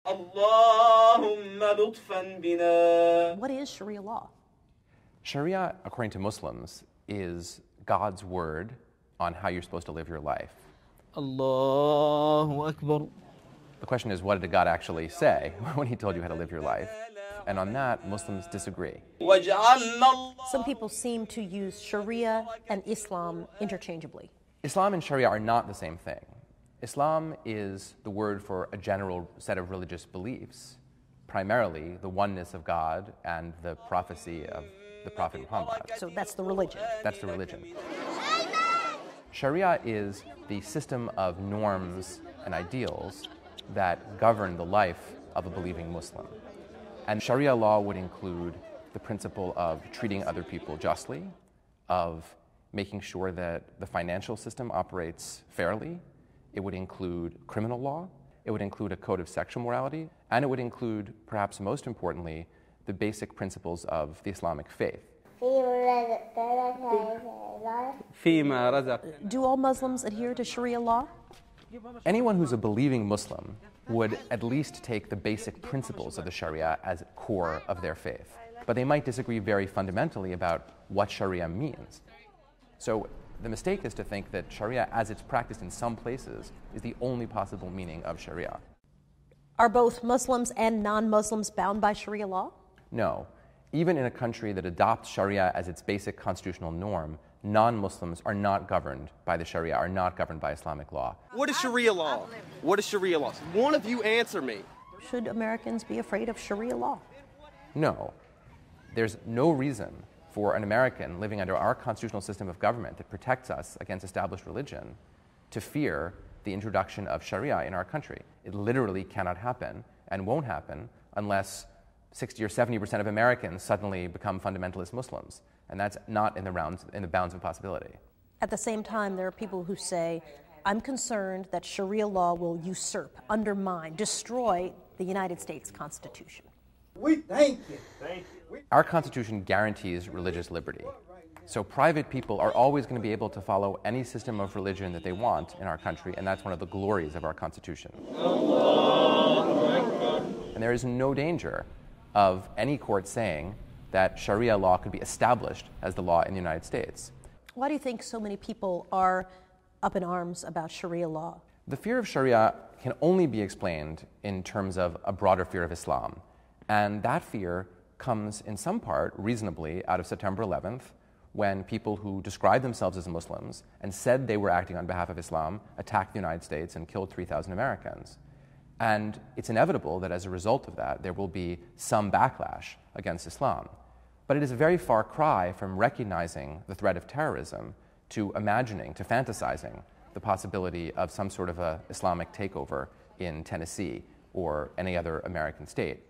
اللهم لطفا بنا. What is Sharia law? Sharia, according to Muslims, is God's word on how you're supposed to live your life. Allahu Akbar. The question is, what did God actually say when he told you how to live your life? And on that, Muslims disagree. Some people seem to use Sharia and Islam interchangeably. Islam and Sharia are not the same thing. Islam is the word for a general set of religious beliefs, primarily the oneness of God and the prophecy of the Prophet Muhammad. So that's the religion. That's the religion. Sharia is the system of norms and ideals that govern the life of a believing Muslim. And Sharia law would include the principle of treating other people justly, of making sure that the financial system operates fairly. It would include criminal law. It would include a code of sexual morality. And it would include, perhaps most importantly, the basic principles of the Islamic faith. Do all Muslims adhere to Sharia law? Anyone who's a believing Muslim would at least take the basic principles of the Sharia as core of their faith. But they might disagree very fundamentally about what Sharia means. So the mistake is to think that Sharia, as it's practiced in some places, is the only possible meaning of Sharia. Are both Muslims and non-Muslims bound by Sharia law? No. Even in a country that adopts Sharia as its basic constitutional norm, non-Muslims are not governed by the Sharia, are not governed by Islamic law. What is Sharia law? What is Sharia law? One of you answer me. Should Americans be afraid of Sharia law? No. There's no reason for an American living under our constitutional system of government that protects us against established religion to fear the introduction of Sharia in our country. It literally cannot happen and won't happen unless 60 or 70% of Americans suddenly become fundamentalist Muslims. And that's not in the bounds of possibility. At the same time, there are people who say, I'm concerned that Sharia law will usurp, undermine, destroy the United States Constitution. We thank you. Our Constitution guarantees religious liberty. So private people are always going to be able to follow any system of religion that they want in our country, and that's one of the glories of our Constitution. And there is no danger of any court saying that Sharia law could be established as the law in the United States. Why do you think so many people are up in arms about Sharia law? The fear of Sharia can only be explained in terms of a broader fear of Islam. And that fear comes in some part, reasonably, out of September 11th, when people who described themselves as Muslims and said they were acting on behalf of Islam attacked the United States and killed 3,000 Americans. And it's inevitable that as a result of that, there will be some backlash against Islam. But it is a very far cry from recognizing the threat of terrorism to imagining, to fantasizing the possibility of some sort of a Islamic takeover in Tennessee or any other American state.